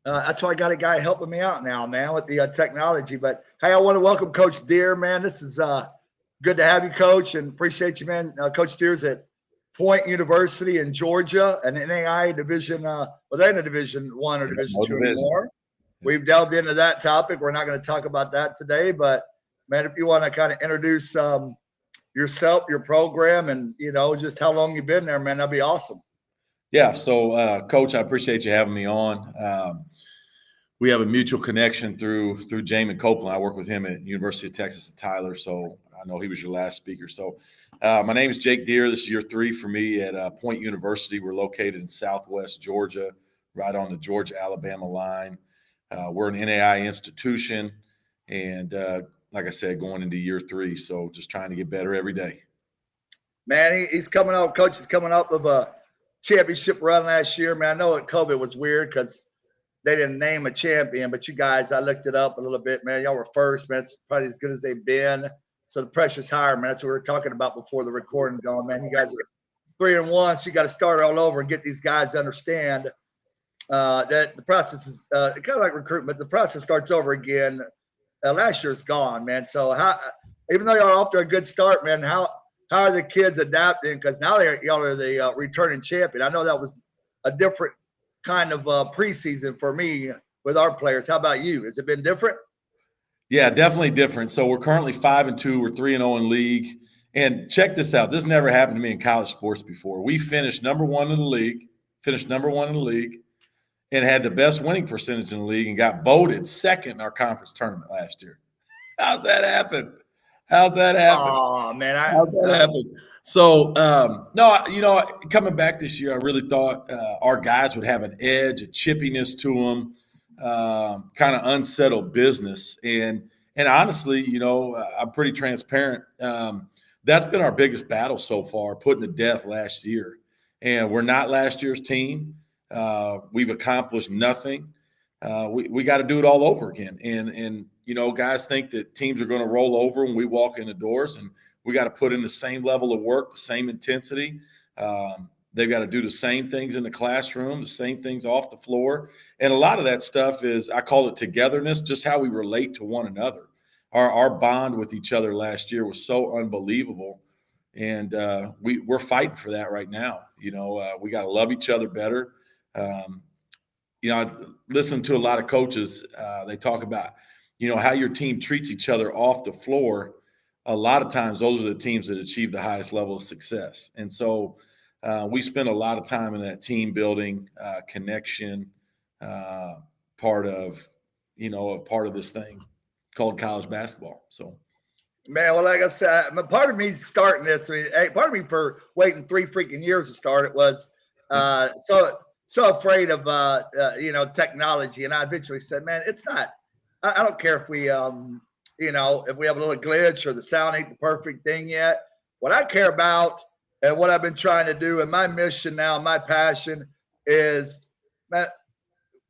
That's why I got a guy helping me out now, man, with the technology. But hey, I want to welcome Coach Deere, man. This is good to have you, Coach, and appreciate you, man. Coach Deere's at Point University in Georgia, an NAIA Division. Well, they're in a Division 1 or Yeah, Division no two division. anymore. Yeah. We've delved into that topic. We're not going to talk about that today, but man, if you want to kind of introduce yourself, your program, and just how long you've been there, man, that'd be awesome. Yeah. So, Coach, I appreciate you having me on. We have a mutual connection through Jamin Copeland. I work with him at University of Texas at Tyler, so I know he was your last speaker. So, my name is Jake Deere. This is year 3 for me at Point University. We're located in Southwest Georgia, right on the Georgia-Alabama line. We're an NAIA institution, and like I said, going into year 3, so just trying to get better every day. Man, he's coming up. Coach is coming up of a championship run last year. Man, I know COVID was weird because they didn't name a champion, but you guys, I looked it up a little bit, man. Y'all were first, man. It's probably as good as they've been. So the pressure's higher, man. That's what we were talking about before the recording going, man. You guys are 3-1, so you got to start all over and get these guys to understand that the process is kind of like recruitment. The process starts over again. Last year's gone, man. So even though y'all are off to a good start, man, how are the kids adapting? Because now y'all are the returning champion. I know that was a different kind of preseason for me with our players. How about you? Has it been different? Yeah, definitely different. So we're currently 5-2. We're 3-0 in league. And check this out. This never happened to me in college sports before. We finished number 1 in the league, and had the best winning percentage in the league and got voted second in our conference tournament last year. How's that happen? How's that happen? Oh, man. How's that happen? So, no, coming back this year, I really thought our guys would have an edge, a chippiness to them, kind of unsettled business. And honestly, I'm pretty transparent. That's been our biggest battle so far, putting to death last year. And we're not last year's team. We've accomplished nothing. We got to do it all over again. And guys think that teams are going to roll over when we walk in the doors, and we got to put in the same level of work, the same intensity. They've got to do the same things in the classroom, the same things off the floor. And a lot of that stuff is, I call it togetherness, just how we relate to one another. Our bond with each other last year was so unbelievable. And we're fighting for that right now. We got to love each other better. I listen to a lot of coaches. They talk about, how your team treats each other off the floor. A lot of times those are the teams that achieve the highest level of success. And so we spend a lot of time in that team building connection part of this thing called college basketball. So, man, well, like I said, part of me starting this, part of me for waiting 3 freaking years to start it was so afraid of technology, and I eventually said, man, it's not. I don't care if we if we have a little glitch or the sound ain't the perfect thing yet. What I care about and what I've been trying to do, and my mission now, my passion is, man,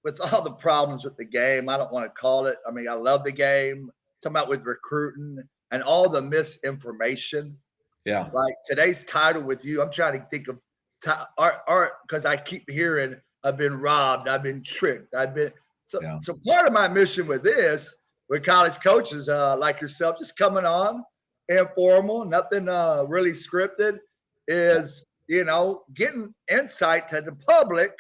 with all the problems with the game, I don't want to call it. I mean, I love the game. Talking about with recruiting and all the misinformation. Yeah. Like today's title with you, I'm trying to think of because I keep hearing I've been robbed, I've been tricked, so part of my mission with this, with college coaches like yourself, just coming on informal, nothing really scripted, is getting insight to the public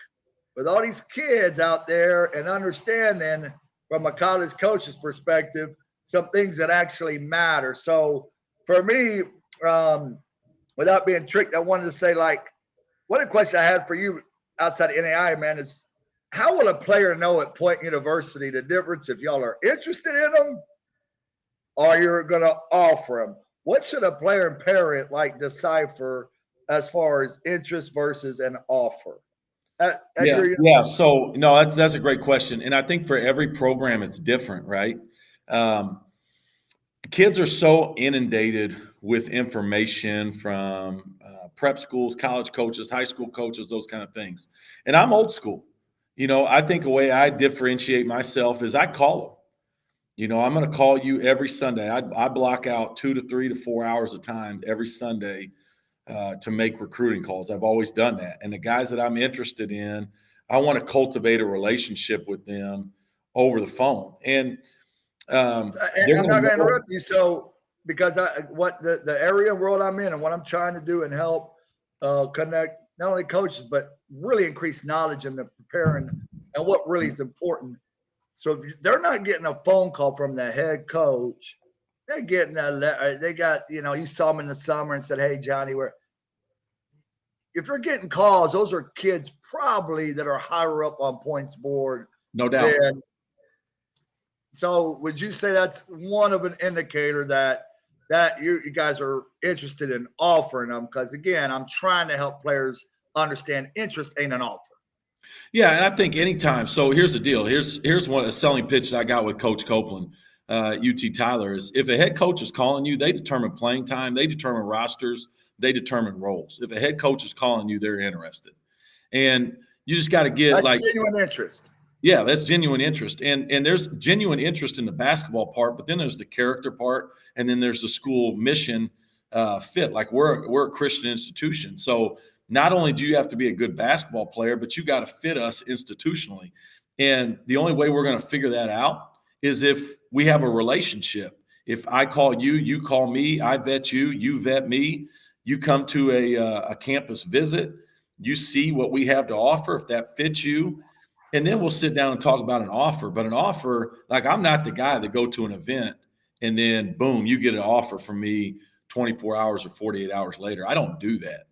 with all these kids out there and understanding from a college coach's perspective some things that actually matter. So for me, without being tricked, I wanted to say, like, one question I had for you outside of NAI, man, is how will a player know at Point University the difference if y'all are interested in them or you're going to offer them? What should a player and parent like decipher as far as interest versus an offer? Yeah. So no, that's a great question, and I think for every program it's different, right? Kids are so inundated with information from prep schools, college coaches, high school coaches, those kind of things. And I'm old school. I think a way I differentiate myself is I call them. I'm going to call you every Sunday. I block out 2 to 3 to 4 hours of time every Sunday to make recruiting calls. I've always done that. And the guys that I'm interested in, I want to cultivate a relationship with them over the phone. And I'm not going to interrupt you. So, because what the area and world I'm in and what I'm trying to do and help connect not only coaches, but really increase knowledge and the preparing and what really is important. So if they're not getting a phone call from the head coach, they're getting they got, you saw them in the summer and said, "Hey, Johnny, if you're getting calls, those are kids probably that are higher up on points board. No doubt. So would you say that's one of an indicator that you guys are interested in offering them? Because again, I'm trying to help players understand interest ain't an offer. Yeah, and I think anytime. So here's the deal. Here's a selling pitch that I got with Coach Copeland, UT Tyler, is if a head coach is calling you, they determine playing time, they determine rosters, they determine roles. If a head coach is calling you, they're interested. And you just got to get that's genuine interest. Yeah, that's genuine interest. And there's genuine interest in the basketball part, but then there's the character part, and then there's the school mission fit. Like we're a Christian institution. So not only do you have to be a good basketball player, but you got to fit us institutionally. And the only way we're going to figure that out is if we have a relationship. If I call you, you call me, I vet you, you vet me, you come to a campus visit, you see what we have to offer, if that fits you, and then we'll sit down and talk about an offer. But an offer, like I'm not the guy that go to an event and then boom, you get an offer from me 24 hours or 48 hours later. I don't do that.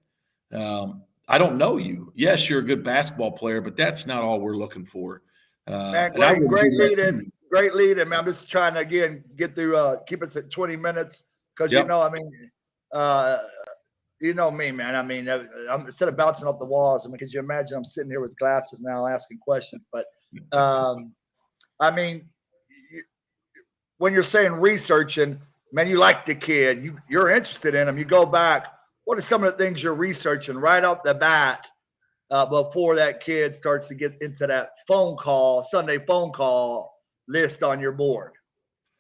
I don't know you. Yes, you're a good basketball player, but that's not all we're looking for. Man, great lead in. Great lead in. I'm just trying to, again, get through, keep us at 20 minutes because, you know me, man. I mean, I'm instead of bouncing off the walls, because you imagine I'm sitting here with glasses now asking questions. But, I mean, when you're saying researching, man, you like the kid, you're interested in him. You go back. What are some of the things you're researching right off the bat before that kid starts to get into that Sunday phone call list on your board?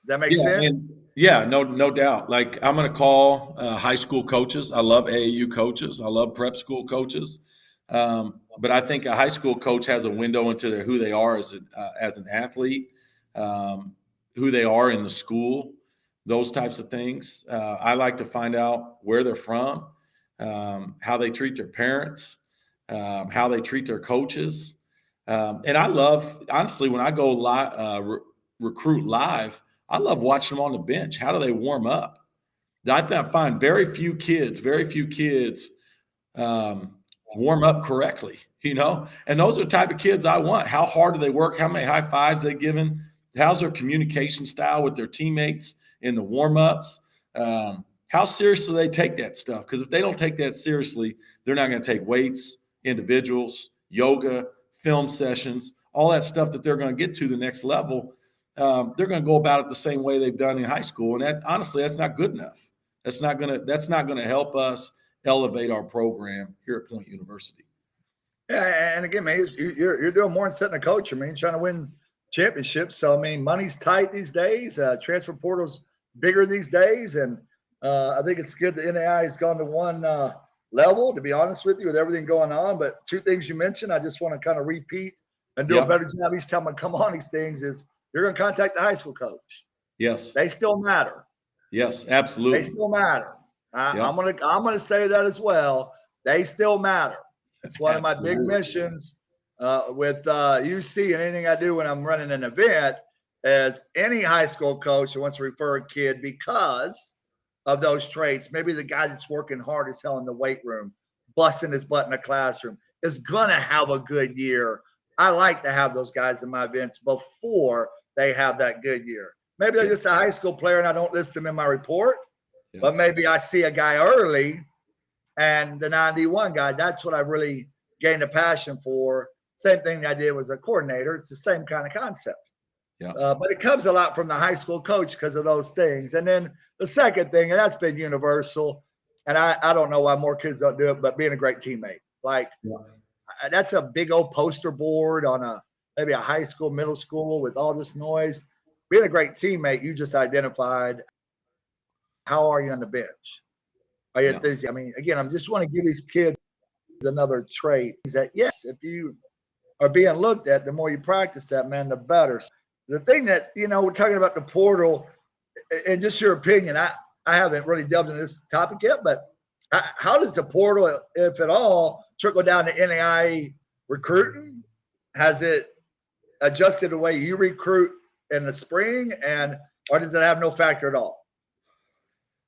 Does that make sense? Yeah, no doubt. Like I'm going to call high school coaches. I love AAU coaches. I love prep school coaches. But I think a high school coach has a window into who they are as an athlete, who they are in the school, those types of things. I like to find out where they're from, how they treat their parents, how they treat their coaches. And I love, honestly, when I go recruit live, I love watching them on the bench. How do they warm up? I find very few kids warm up correctly, and those are the type of kids I want. How hard do they work? How many high fives they giving? How's their communication style with their teammates in the warm-ups? How seriously they take that stuff? Because if they don't take that seriously, they're not going to take weights, individuals, yoga, film sessions, all that stuff that they're going to get to the next level. They're going to go about it the same way they've done in high school, and that honestly, that's not good enough. That's not going to help us elevate our program here at Point University. Yeah, and again, man, you're doing more than setting a coach. I mean, trying to win championships. So I mean, money's tight these days. Transfer portal's bigger these days, and I think it's good the NAIA has gone to one level. To be honest with you, with everything going on, but two things you mentioned, I just want to kind of repeat and do a better job each time I come on these things. Is you're going to contact the high school coach. Yes, they still matter. Yes, absolutely. They still matter. I'm gonna say that as well. They still matter. It's one of my big missions with UC and anything I do when I'm running an event. As any high school coach that wants to refer a kid because of those traits, maybe the guy that's working hard as hell in the weight room, busting his butt in the classroom, is gonna have a good year. I like to have those guys in my events before they have that good year. Maybe they're just a high school player and I don't list them in my report, but maybe I see a guy early and the 91 guy, that's what I really gained a passion for. Same thing I did was a coordinator. It's the same kind of concept. Yeah. But it comes a lot from the high school coach because of those things. And then the second thing, and that's been universal, and I don't know why more kids don't do it, but being a great teammate. Like that's a big old poster board on maybe a high school, middle school with all this noise. Being a great teammate, you just identified. How are you on the bench? Are you enthusiastic? I mean, again, I just want to give these kids another trait. Is that yes, if you are being looked at, the more you practice that, man, the better. The thing that, we're talking about the portal, and just your opinion, I haven't really delved into this topic yet, but how does the portal, if at all, trickle down to NAIA recruiting? Has it adjusted the way you recruit in the spring, or does it have no factor at all?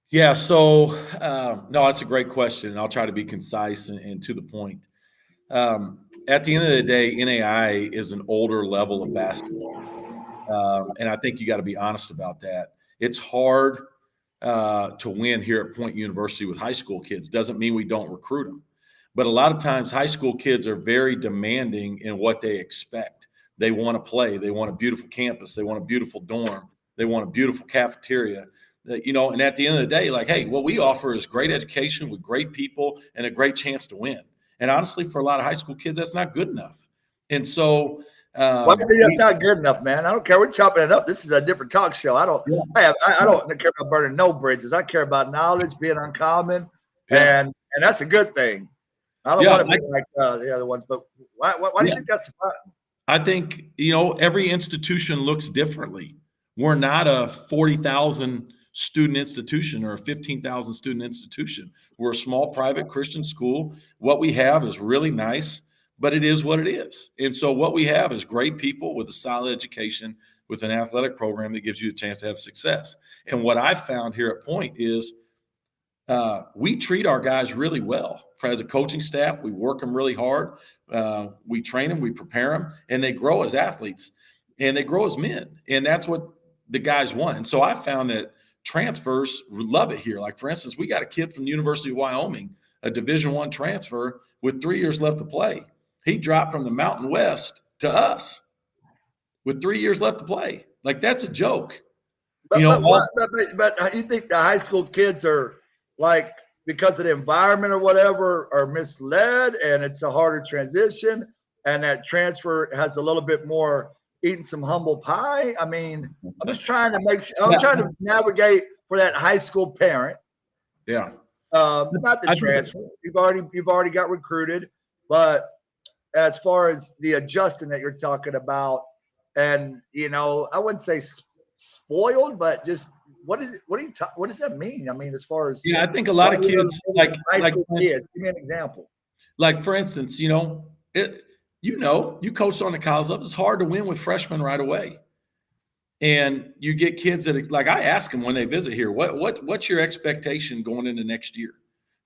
Yeah, so no, that's a great question, and I'll try to be concise and to the point. At the end of the day, NAIA is an older level of basketball, and I think you got to be honest about that. It's hard to win here at Point University with high school kids. Doesn't mean we don't recruit them, but a lot of times high school kids are very demanding in what they expect. They want to play. They want a beautiful campus. They want a beautiful dorm. They want a beautiful cafeteria. And at the end of the day, like, hey, what we offer is great education with great people and a great chance to win. And honestly, for a lot of high school kids, that's not good enough. And so, well, that's not good enough, man. I don't care. We're chopping it up. This is a different talk show. I don't care about burning no bridges. I care about knowledge being uncommon, and that's a good thing. I don't want to be like the other ones, but why do you think that's the problem? I think, every institution looks differently. We're not a 40,000 student institution or a 15,000 student institution. We're a small private Christian school. What we have is really nice, but it is what it is. And so what we have is great people with a solid education, with an athletic program that gives you a chance to have success. And what I found here at Point is we treat our guys really well. As a coaching staff, we work them really hard. We train them, we prepare them, and they grow as athletes and they grow as men. And that's what the guys want. And so I found that transfers love it here. Like, for instance, we got a kid from the University of Wyoming, a Division I transfer with 3 years left to play. He dropped from the Mountain West to us with 3 years left to play. Like, that's a joke. But you think the high school kids are, like, because of the environment or whatever, are misled and it's a harder transition and that transfer has a little bit more eating some humble pie? I mean, I'm just trying to navigate for that high school parent. Yeah. Not the transfer. You've already got recruited, but as far as the adjusting that you're talking about, and I wouldn't say spoiled, but just what does that mean? I mean, as far as I think a lot of kids like kids. Give me an example. Like, for instance, you coached on the college level. It's hard to win with freshmen right away. And you get kids that, like, I ask them when they visit here, what's your expectation going into next year?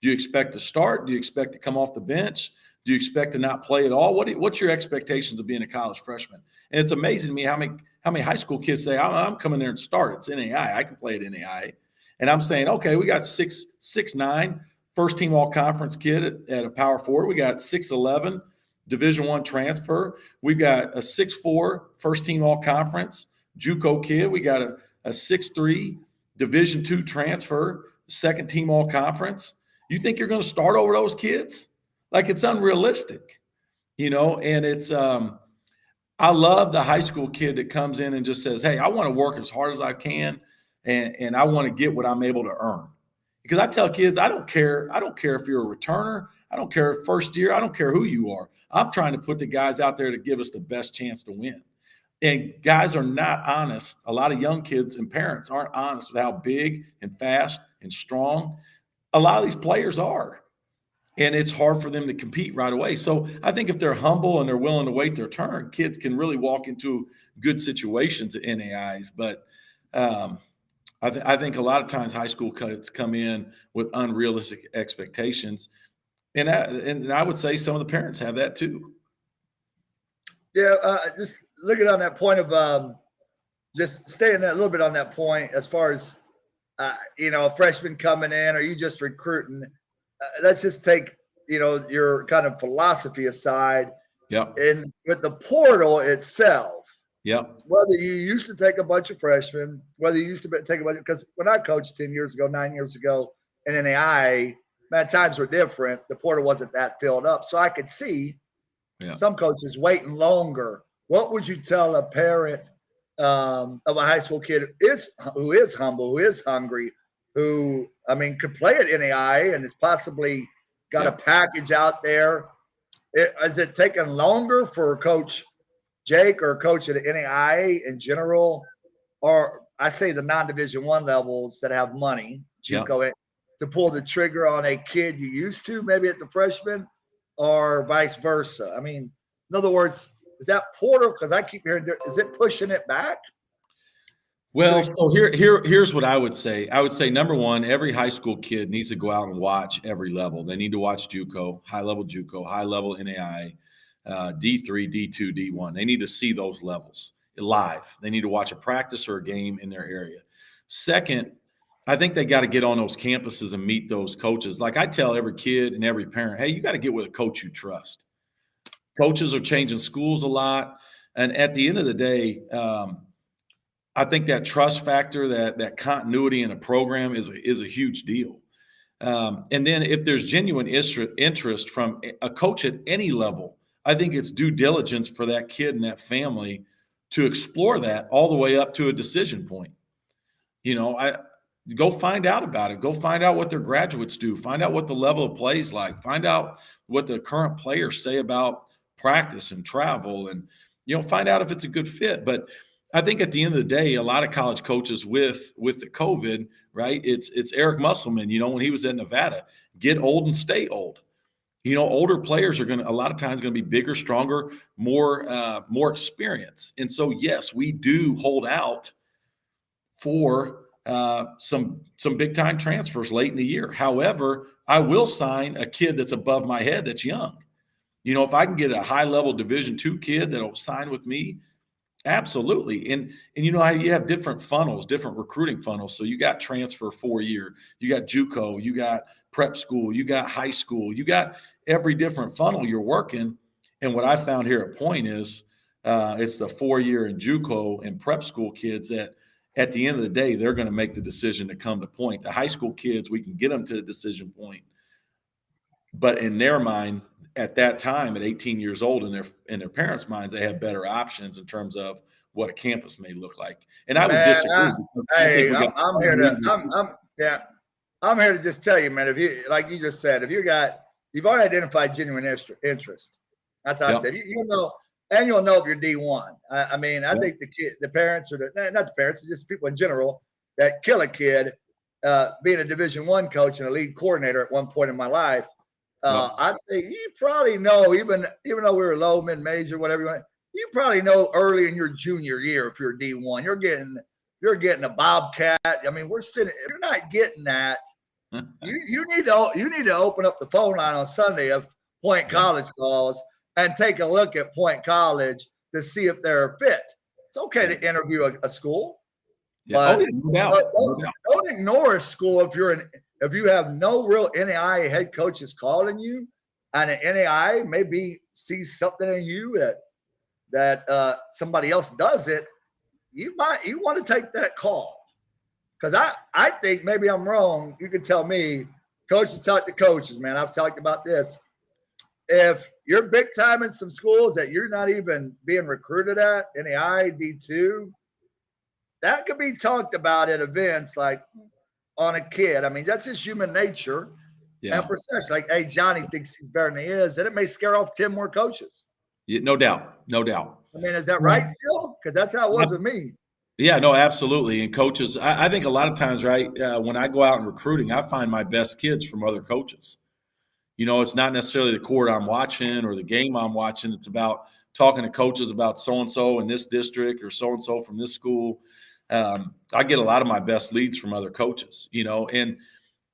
Do you expect to start? Do you expect to come off the bench? Do you expect to not play at all? What's your expectations of being a college freshman? And it's amazing to me how many high school kids say, I'm coming there and start. It's NAIA. I can play at NAIA. And I'm saying, okay, we got 6'9", first team all conference kid at a power forward. We got 6'11", Division I transfer. We've got a 6'4", first team all conference JUCO kid. We got a 6'3", Division II transfer, second team all conference. You think you're going to start over those kids? Like, it's unrealistic, and it's, I love the high school kid that comes in and just says, hey, I want to work as hard as I can. And I want to get what I'm able to earn. Because I tell kids, I don't care if you're a returner. I don't care if first year. I don't care who you are. I'm trying to put the guys out there to give us the best chance to win. And guys are not honest. A lot of young kids and parents aren't honest with how big and fast and strong a lot of these players are. And it's hard for them to compete right away. So I think if they're humble and they're willing to wait their turn, kids can really walk into good situations at NAIs. But I think a lot of times high school kids come in with unrealistic expectations. And I would say some of the parents have that too. Yeah, just looking on that point of just staying a little bit on that point as far as, a freshman coming in, or you just recruiting. Let's just take, your kind of philosophy aside. Yep. And with the portal itself, yep. Whether you used to take a bunch of freshmen, whether you used to take a bunch, because when I coached 9 years ago in NAIA, man, times were different. The portal wasn't that filled up. So I could see some coaches waiting longer. What would you tell a parent of a high school kid who is humble, who is hungry, who, could play at NAIA and has possibly got a package out there? is it taking longer for Coach Jake or coach at the NAIA in general, or I say the non-Division I levels that have money, JUCO, to pull the trigger on a kid you used to maybe at the freshman, or vice versa? I mean, in other words, is that portal? Because I keep hearing, is it pushing it back? Well, so here's what I would say. I would say number one, every high school kid needs to go out and watch every level. They need to watch JUCO, high level NAIA, D3, D2, D1. They need to see those levels live. They need to watch a practice or a game in their area. Second, I think they got to get on those campuses and meet those coaches. Like I tell every kid and every parent, hey, you got to get with a coach you trust. Coaches are changing schools a lot. And at the end of the day, I think that trust factor, that continuity in a program is a huge deal. And then if there's genuine interest from a coach at any level, I think it's due diligence for that kid and that family to explore that all the way up to a decision point. Go find out about it. Go find out what their graduates do. Find out what the level of play is like. Find out what the current players say about practice and travel, and find out if it's a good fit. But I think at the end of the day, a lot of college coaches with the COVID, right? It's Eric Musselman, when he was at Nevada, get old and stay old. Older players are a lot of times going to be bigger, stronger, more experience. And so, yes, we do hold out for some big time transfers late in the year. However, I will sign a kid that's above my head that's young. If I can get a high level Division II kid that'll sign with me, absolutely. And you have different funnels, different recruiting funnels. So you got transfer 4-year, you got JUCO, you got prep school, you got high school, you got every different funnel you're working. And what I found here at Point is it's the 4-year and JUCO and prep school kids that at the end of the day, they're going to make the decision to come to Point. The high school kids, we can get them to the decision point. But in their mind, at that time, at 18 years old, in their parents' minds, they have better options in terms of what a campus may look like. And I would disagree. I'm here to just tell you, man. If you, like you just said, you've already identified genuine interest. That's how I said. And you'll know if you're D1. I think the parents, or not the parents, but just people in general that kill a kid, being a Division I coach and a lead coordinator at one point in my life. I'd say you probably know, even though we were low, mid, major, whatever you want, you probably know early in your junior year if you're D1, you're getting a Bobcat. I mean, we're sitting. If you're not getting that, you need to open up the phone line on Sunday if Point College calls and take a look at Point College to see if they're a fit. It's okay to interview a school, but don't ignore a school if you have no real NAIA head coaches calling you, and an NAIA maybe sees something in you that somebody else does it. You want to take that call, because I think maybe I'm wrong. You can tell me. Coaches talk to coaches, man. I've talked about this. If you're big time in some schools that you're not even being recruited at, NAIA, D2, that could be talked about at events like on a kid. I mean, that's just human nature and perception. Like, hey, Johnny thinks he's better than he is, and it may scare off 10 more coaches. Yeah, no doubt. I mean, is that right still? Because that's how it was with me. Yeah, no, absolutely. And coaches, I think a lot of times, right, when I go out in recruiting, I find my best kids from other coaches. It's not necessarily the court I'm watching or the game I'm watching. It's about talking to coaches about so-and-so in this district or so-and-so from this school. I get a lot of my best leads from other coaches, and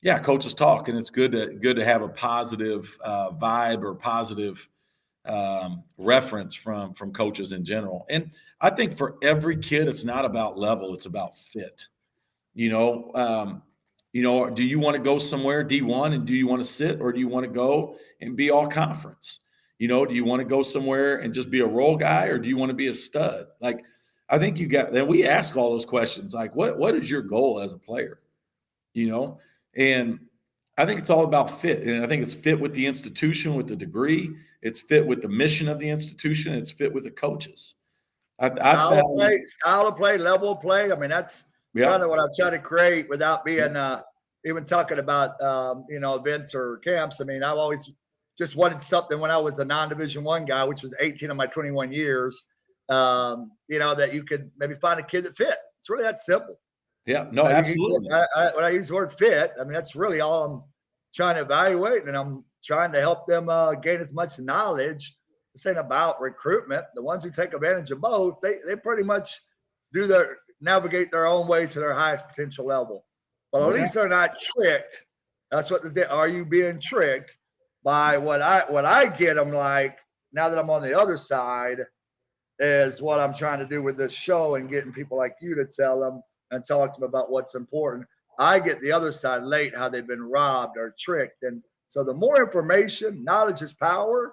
yeah, coaches talk, and it's good to have a positive vibe or positive reference from coaches in general. And I think for every kid, it's not about level, it's about fit. Do you want to go somewhere D1 and do you want to sit, or do you want to go and be all conference? Do you want to go somewhere and just be a role guy, or do you want to be a stud? Like, I think then we ask all those questions, like what is your goal as a player? And I think it's all about fit. And I think it's fit with the institution, with the degree, it's fit with the mission of the institution, it's fit with the coaches. Style of play, level of play. I mean, that's kind of what I'm trying to create without being even talking about events or camps. I mean, I've always just wanted something when I was a non-Division I guy, which was 18 of my 21 years, that you could maybe find a kid that fit. It's really that simple. Yeah, no, absolutely. When I use the word fit, I mean, that's really all I'm trying to evaluate, and I'm trying to help them gain as much knowledge. This ain't about recruitment. The ones who take advantage of both, they pretty much navigate their own way to their highest potential level. But at least they're not tricked. That's what are you being tricked by what I get them like now that I'm on the other side is what I'm trying to do with this show and getting people like you to tell them and talk to them about what's important. I get the other side late, how they've been robbed or tricked. And so the more information, knowledge is power.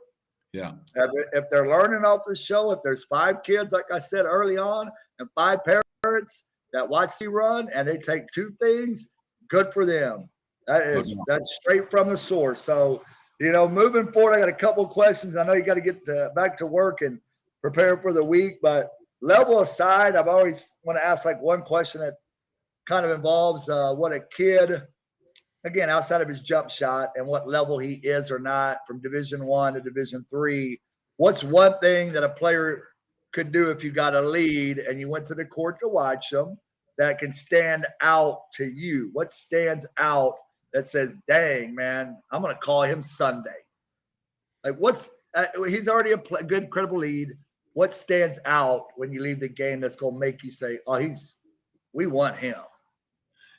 Yeah. If they're learning off the show, if there's 5 kids, like I said early on, and 5 parents that watch the run and they take 2 things, good for them. That's straight from the source. So, moving forward, I got a couple of questions. I know you got to get back to work and prepare for the week, but level aside, I've always want to ask like one question that kind of involves what a kid, again, outside of his jump shot and what level he is or not from Division I to Division III, what's one thing that a player could do if you got a lead and you went to the court to watch them that can stand out to you? What stands out that says, dang, man, I'm going to call him Sunday? Like he's already a good, credible lead. What stands out when you leave the game that's going to make you say, oh, we want him?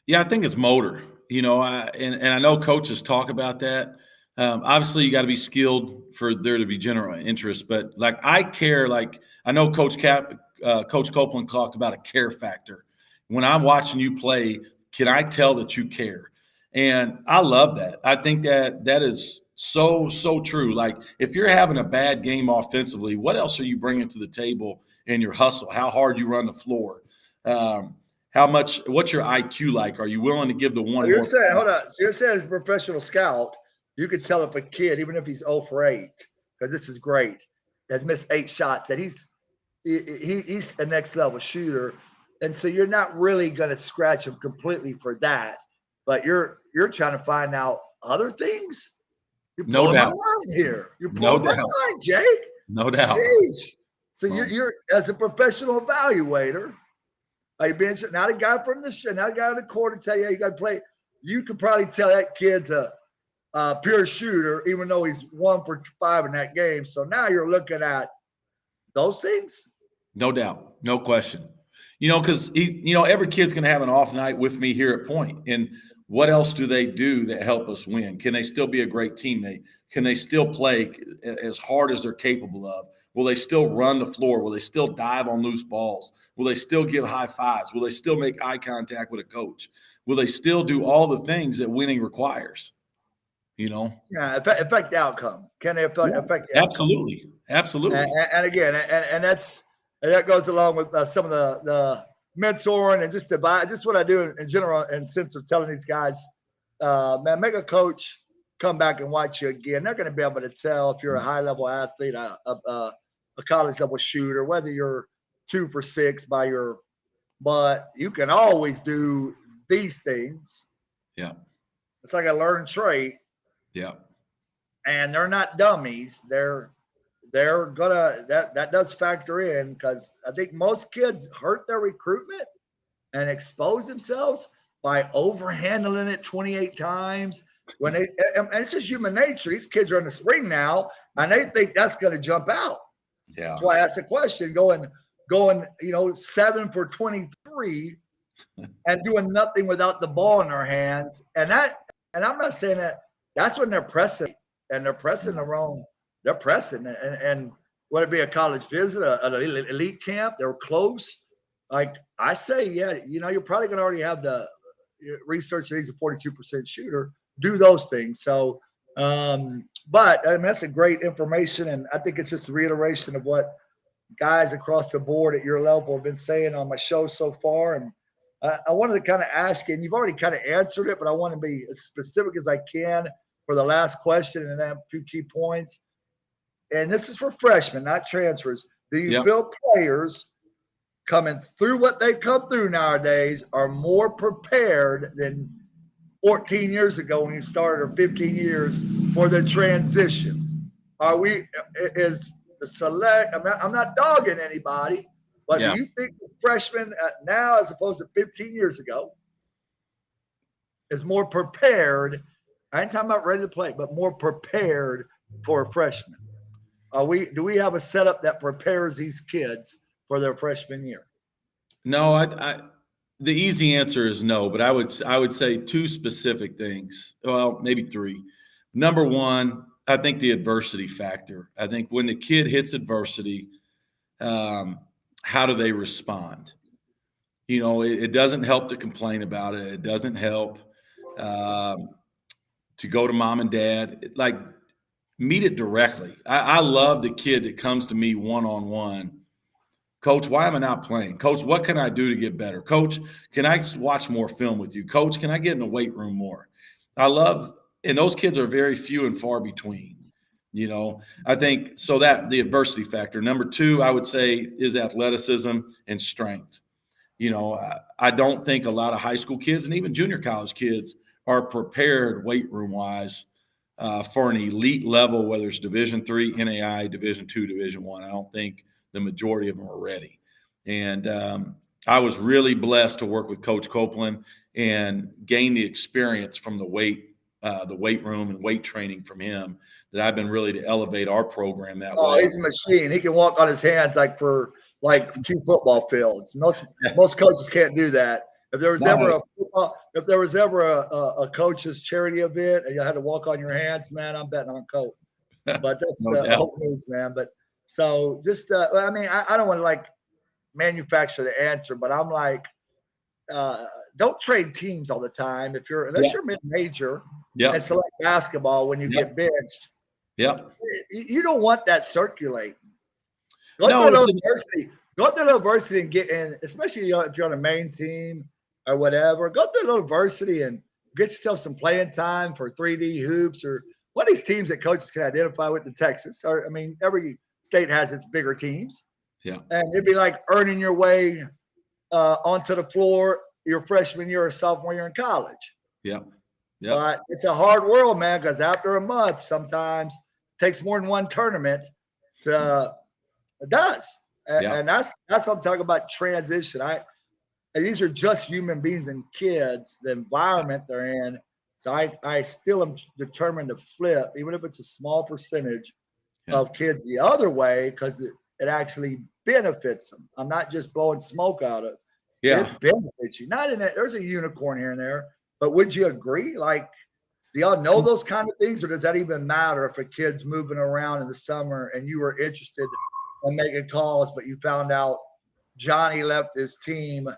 Yeah, I think it's motor. And I know coaches talk about that. Obviously, you got to be skilled for there to be general interest. But like I care, like I know Coach Copeland talked about a care factor. When I'm watching you play, can I tell that you care? And I love that. I think that is so true. Like if you're having a bad game offensively, what else are you bringing to the table in your hustle? How hard you run the floor? What's your IQ like? Are you willing to give the one? You're saying, hold on. So you're saying as a professional scout, you could tell if a kid, even if he's 0 for 8, because this is great, has missed 8 shots, that he's a next level shooter. And so you're not really going to scratch him completely for that, but you're trying to find out other things. You're blowing my mind here. You're blowing my mind, Jake. No doubt. Jeez. So you're as a professional evaluator. Like being not a guy from the show, not a guy on the court to tell you, hey, you got to play. You could probably tell that kid's a pure shooter, even though he's 1 for 5 in that game. So now you're looking at those things. No doubt, no question. Because every kid's going to have an off night with me here at Point. And what else do they do that help us win? Can they still be a great teammate? Can they still play as hard as they're capable of? Will they still run the floor? Will they still dive on loose balls? Will they still give high fives? Will they still make eye contact with a coach? Will they still do all the things that winning requires? Yeah, affect the outcome. Can they affect the outcome? Absolutely. And again, and that goes along with some of the mentoring and just what I do in general, in sense of telling these guys, man, make a coach come back and watch you again. They're going to be able to tell if you're a high level athlete, a college level shooter, whether you're 2 for 6 but you can always do these things. Yeah. It's like a learned trait. Yeah. And they're not dummies. They're gonna that does factor in, because I think most kids hurt their recruitment and expose themselves by overhandling it 28 times. And it's just human nature. These kids are in the spring now, and they think that's going to jump out. Yeah. That's why I asked the question, going 7 for 23 and doing nothing without the ball in their hands. And I'm not saying that's when they're pressing, and they're pressing the wrong. They're pressing, and whether it be a college visit, an elite camp, they're close. Like I say, yeah, you're probably going to already have the research that he's a 42% shooter. Do those things. So, but I mean, that's a great information, and I think it's just a reiteration of what guys across the board at your level have been saying on my show so far. And I wanted to kind of ask you, and you've already kind of answered it, but I want to be as specific as I can for the last question and then 2 key points. And this is for freshmen, not transfers. Do you feel players coming through what they come through nowadays are more prepared than 14 years ago when you started, or 15 years for the transition? Are we, is the select, I'm not dogging anybody, but do you think the freshman now, as opposed to 15 years ago, is more prepared? I ain't talking about ready to play, but more prepared for a freshman. Do we have a setup that prepares these kids for their freshman year? No, the easy answer is no, but I would say two specific things. Well, maybe three. Number one, I think the adversity factor. I think when the kid hits adversity, how do they respond? You know, it doesn't help to complain about it. It doesn't help to go to mom and dad. Like, meet it directly. I love the kid that comes to me one-on-one. Coach, why am I not playing? Coach, what can I do to get better? Coach, can I watch more film with you? Coach, can I get in the weight room more? I love, and those kids are very few and far between. You know, I think so that the adversity factor. Number two, I would say, is athleticism and strength. You know, I don't think a lot of high school kids and even junior college kids are prepared weight room wise for an elite level, whether it's Division III, NAIA, Division II, Division I. I don't think the majority of them are ready. And I was really blessed to work with Coach Copeland and gain the experience from the weight room and weight training from him that I've been really to elevate our program that way. Oh, he's a machine. He can walk on his hands like 2 football fields. Most coaches can't do that. If there was ever a coach's charity event and you had to walk on your hands, man, I'm betting on Coach. But that's the whole news, man. But so just, I mean, I don't want to like manufacture the answer, but I'm like, don't trade teams all the time. Unless you're mid-major and select basketball when you get benched. You don't want that circulating. Go through the varsity and get in, especially if you're on a main team or whatever. Go through a little varsity and get yourself some playing time for 3D hoops or one of these teams that coaches can identify with in Texas. Or, I mean, every state has its bigger teams. And it'd be like earning your way onto the floor your freshman year or sophomore year in college. But it's a hard world, man, because after a month, sometimes it takes more than one tournament to it does. And that's what I'm talking about, transition. These are just human beings and kids, the environment they're in. So I still am determined to flip, even if it's a small percentage of kids the other way, because it actually benefits them. I'm not just blowing smoke out of it. It benefits you. Not in that there's a unicorn here and there, but would you agree? Like, do y'all know those kind of things, or does that even matter if a kid's moving around in the summer and you were interested in making calls, but you found out Johnny left his team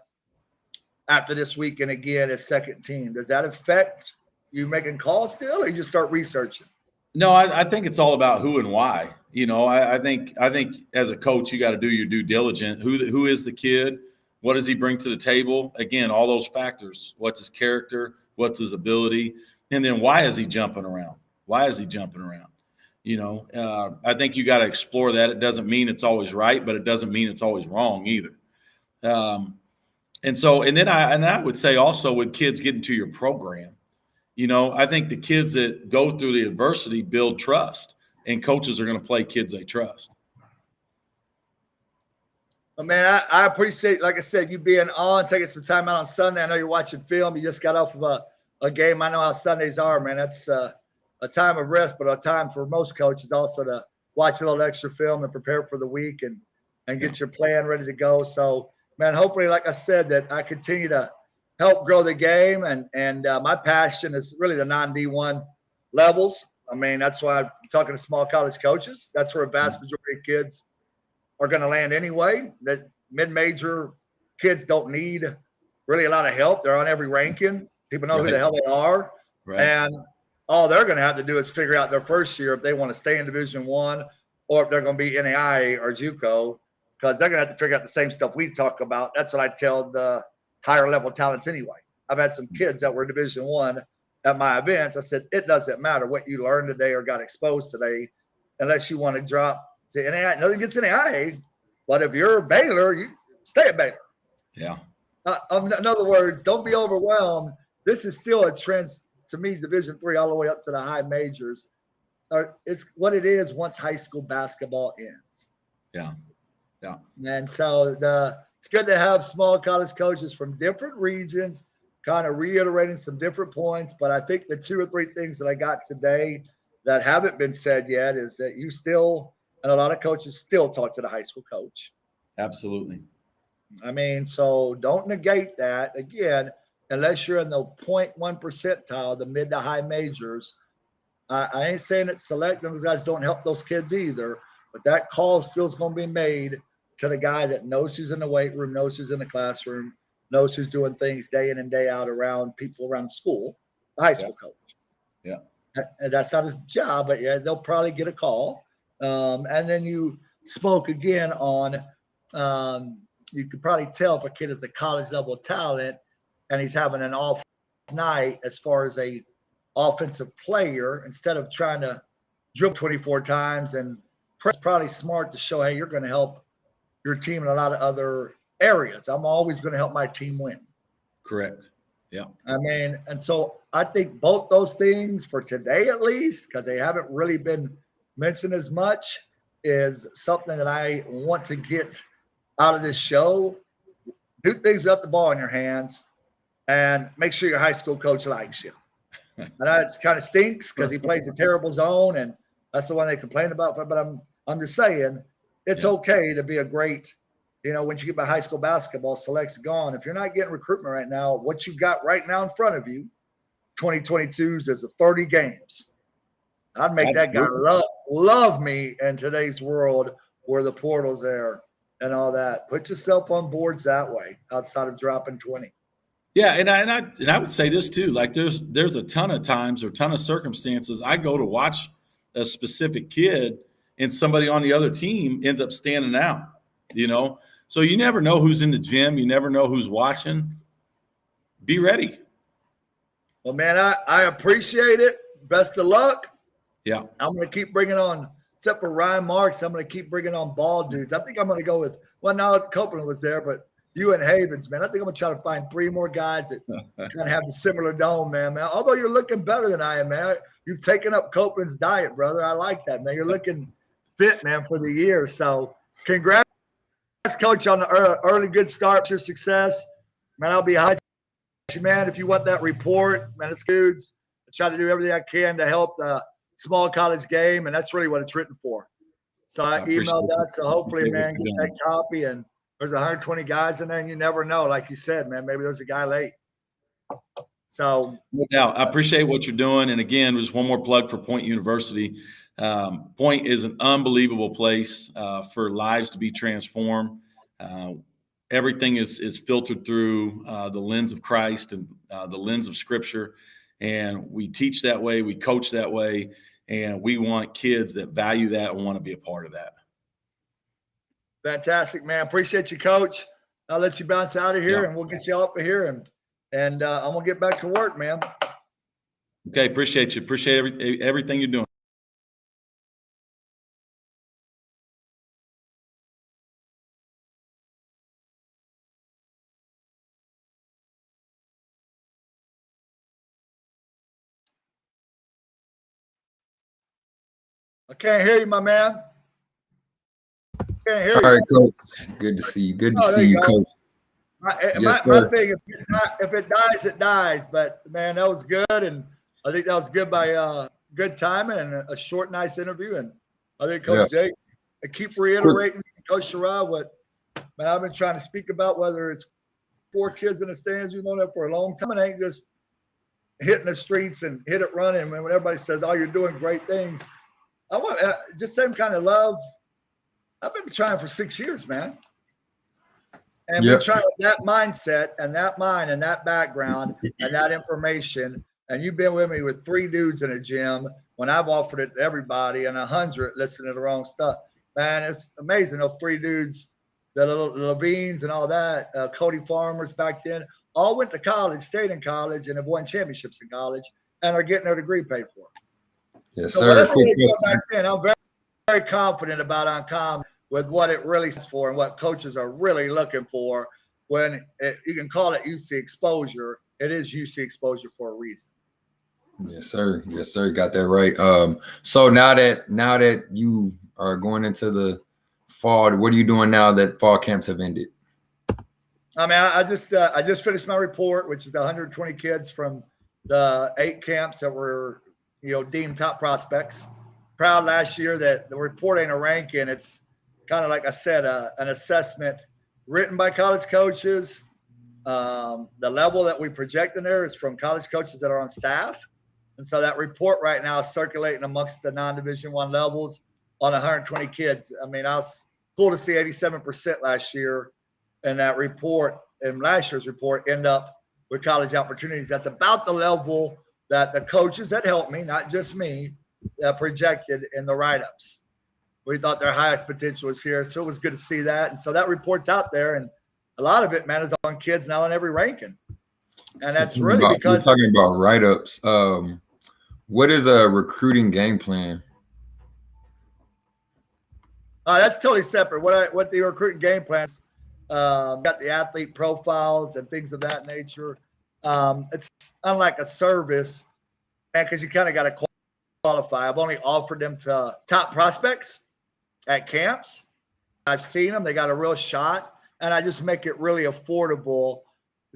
after this weekend again, his second team? Does that affect you making calls still, or you just start researching? No, I think it's all about who and why. You know, I think as a coach, you got to do your due diligence. Who is the kid? What does he bring to the table? Again, all those factors. What's his character? What's his ability? And then why is he jumping around? Why is he jumping around? You know, I think you got to explore that. It doesn't mean it's always right, but it doesn't mean it's always wrong either. And then I would say also with kids getting to your program, you know, I think the kids that go through the adversity build trust, and coaches are going to play kids they trust. Well, man, I appreciate, like I said, you being on, taking some time out on Sunday. I know you're watching film. You just got off of a game. I know how Sundays are, man. That's a time of rest, but a time for most coaches also to watch a little extra film and prepare for the week and get your plan ready to go. So, man, hopefully, like I said, that I continue to help grow the game. And my passion is really the non-D1 levels. I mean, that's why I'm talking to small college coaches. That's where a vast majority of kids are going to land anyway. That mid-major kids don't need really a lot of help. They're on every ranking. People know who the hell they are. And all they're going to have to do is figure out their first year if they want to stay in Division I or if they're going to be NAIA or JUCO, because they're going to have to figure out the same stuff we talk about. That's what I tell the higher level talents anyway. I've had some kids that were Division I at my events. I said, it doesn't matter what you learned today or got exposed today, unless you want to drop to NAIA. Nothing gets NAIA, but if you're Baylor, you stay at Baylor. Yeah. In other words, don't be overwhelmed this is still a trend to me, Division III all the way up to the high majors. It's what it is once high school basketball ends. Yeah. Yeah. And so it's good to have small college coaches from different regions kind of reiterating some different points. But I think the 2 or 3 things that I got today that haven't been said yet is that you still, and a lot of coaches still talk to the high school coach. Absolutely. I mean, so don't negate that. Again, unless you're in the 0.1 percentile, the mid to high majors. I ain't saying that selecting those guys don't help those kids either, but that call still is going to be made to the guy that knows who's in the weight room, knows who's in the classroom, knows who's doing things day in and day out around people around the school, the high school coach. Yeah. And that's not his job, but yeah, they'll probably get a call. And then you spoke again on, you could probably tell if a kid is a college level talent and he's having an off night as far as a offensive player, instead of trying to dribble 24 times. And it's probably smart to show, hey, you're going to help your team in a lot of other areas. I'm always going to help my team win. Correct. Yeah. I mean, and so I think both those things for today, at least, because they haven't really been mentioned as much, is something that I want to get out of this show. Do things up the ball in your hands and make sure your high school coach likes you. I know it kind of stinks because he plays a terrible zone, and that's the one they complain about. But I'm just saying it's okay to be a great, when you get by high school basketball, select's gone. If you're not getting recruitment right now, what you got right now in front of you, 2022's is 30 games. I'd make that guy love me in today's world where the portal's there and all that. Put yourself on boards that way outside of dropping 20. Yeah, and I would say this too. Like there's a ton of times or ton of circumstances I go to watch a specific kid and somebody on the other team ends up standing out. So you never know who's in the gym. You never know who's watching. Be ready. Well, man, I appreciate it. Best of luck. Yeah, I'm going to keep bringing on, except for Ryan Marks, I'm going to keep bringing on ball dudes. I think I'm going to go with, now Copeland was there, but you and Havens, man. I think I'm going to try to find 3 more guys that kind of have the similar dome, man. Although you're looking better than I am, man. You've taken up Copeland's diet, brother. I like that, man. You're looking fit, man, for the year. So congrats, Coach, on the early good start to your success. Man, I'll be high, man. If you want that report, man, it's dudes. I try to do everything I can to help the small college game, and that's really what it's written for. So I emailed that. So hopefully, man, get that copy. And there's 120 guys in there, and you never know. Like you said, man, maybe there's a guy late. So no doubt. I appreciate what you're doing. And again, just one more plug for Point University. Point is an unbelievable place for lives to be transformed. Everything is filtered through the lens of Christ and the lens of Scripture. And we teach that way, we coach that way, and we want kids that value that and want to be a part of that. Fantastic, man. Appreciate you, Coach. I'll let you bounce out of here, and we'll get you off of here, and I'm gonna get back to work, man. Okay, appreciate you. Appreciate everything you're doing. I can't hear you, my man. All right, Coach. Good to see you. Good to see you, Coach. My thing, if it dies, it dies. But man, that was good, and I think that was good by good timing and a short, nice interview. And I think Coach Jake, I keep reiterating, Coach Sherrod, what man I've been trying to speak about. Whether it's 4 kids in the stands, you know that for a long time, it ain't just hitting the streets and hit it running. When everybody says, "Oh, you're doing great things," I want just same kind of love. I've been trying for 6 years, man. And we're trying with that mindset and that mind and that background and that information. And you've been with me with 3 dudes in a gym when I've offered it to everybody and 100 listening to the wrong stuff. Man, it's amazing. Those 3 dudes, the Levines and all that, Cody Farmers back then, all went to college, stayed in college, and have won championships in college and are getting their degree paid for. Yes, so sir. Back then, I'm very, very confident about Uncommon with what it really stands for and what coaches are really looking for. you can call it UC exposure. It is UC exposure for a reason. Yes, sir. Yes, sir. Got that right. So now that you are going into the fall, what are you doing now that fall camps have ended? I mean, I just finished my report, which is the 120 kids from the 8 camps that were, deemed top prospects. Proud last year that the report ain't a ranking. It's kind of, like I said, an assessment written by college coaches. The level that we project in there is from college coaches that are on staff. And so that report right now is circulating amongst the non-Division I levels on 120 kids. I mean, I was cool to see 87% last year in that report, and last year's report, end up with college opportunities. That's about the level that the coaches that helped me, not just me, projected in the write-ups. We thought their highest potential was here. So it was good to see that. And so that report's out there. And a lot of it, man, is on kids now in every ranking. And that's really because we're talking about write-ups. What is a recruiting game plan? That's totally separate. What the recruiting game plans, got the athlete profiles and things of that nature. It's unlike a service, man, because you kind of got to qualify. I've only offered them to top prospects at camps. I've seen them. They got a real shot, and I just make it really affordable.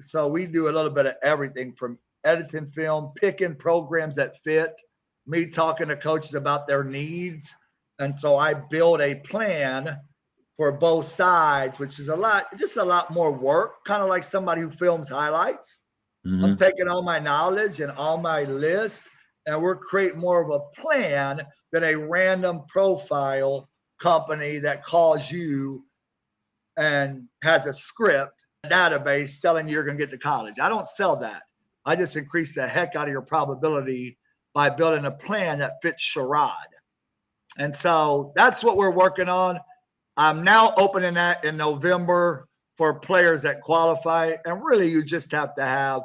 So we do a little bit of everything from editing film, picking programs that fit, me talking to coaches about their needs. And so I build a plan for both sides, which is a lot more work, kind of like somebody who films highlights. Mm-hmm. I'm taking all my knowledge and all my list, and we're creating more of a plan than a random profile company that calls you and has a script, a database telling you're going to get to college. I don't sell that. I just increase the heck out of your probability by building a plan that fits charade. And so that's what we're working on. I'm now opening that in November for players that qualify. And really, you just have to have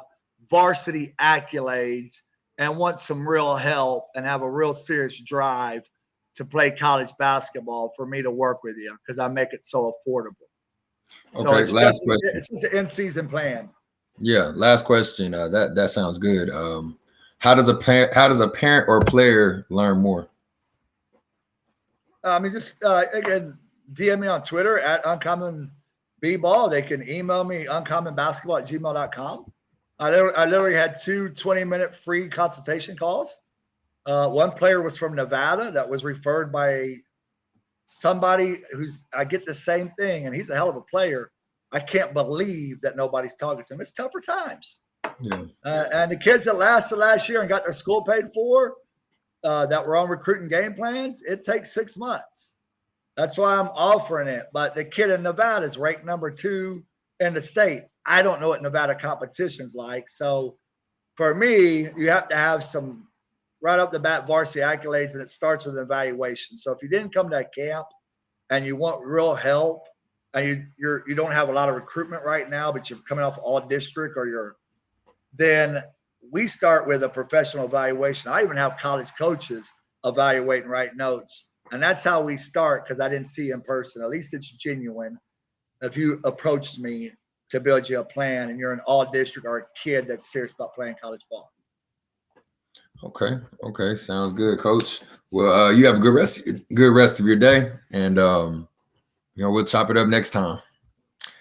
varsity accolades and want some real help and have a real serious drive to play college basketball for me to work with you, because I make it so affordable. Okay, so it's last question. It's just an in-season plan. Yeah, last question. That sounds good. How does a parent or player learn more? Just again, DM me on Twitter at uncommonbball. They can email me uncommonbasketball@gmail.com. I literally had 2 20-minute free consultation calls. One player was from Nevada that was referred by somebody I get the same thing, and he's a hell of a player. I can't believe that nobody's talking to him. It's tougher times. Yeah. And the kids that lasted last year and got their school paid for, that were on recruiting game plans, it takes 6 months. That's why I'm offering it. But the kid in Nevada is ranked number 2 in the state. I don't know what Nevada competition's like. So for me, you have to have some right up the bat varsity accolades, and it starts with an evaluation. So if you didn't come to that camp and you want real help, and you don't have a lot of recruitment right now, but you're coming off all district, then we start with a professional evaluation. I even have college coaches evaluate and write notes. And that's how we start, because I didn't see you in person. At least it's genuine. If you approached me to build you a plan and you're an all district or a kid that's serious about playing college ball. Okay. Sounds good, Coach. Well, you have a good rest of your day. And, we'll chop it up next time.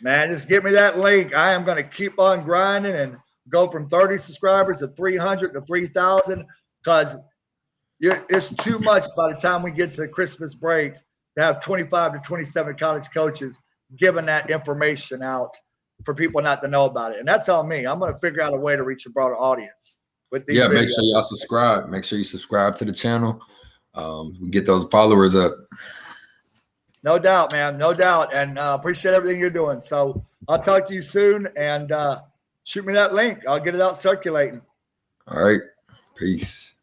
Man, just give me that link. I am going to keep on grinding and go from 30 subscribers to 300 to 3,000, because it's too much by the time we get to Christmas break to have 25 to 27 college coaches giving that information out for people not to know about it. And that's on me. I'm going to figure out a way to reach a broader audience with these videos. Make sure y'all subscribe. Make sure you subscribe to the channel. We get those followers up. No doubt, man. No doubt. And appreciate everything you're doing. So I'll talk to you soon, and shoot me that link. I'll get it out circulating. All right. Peace.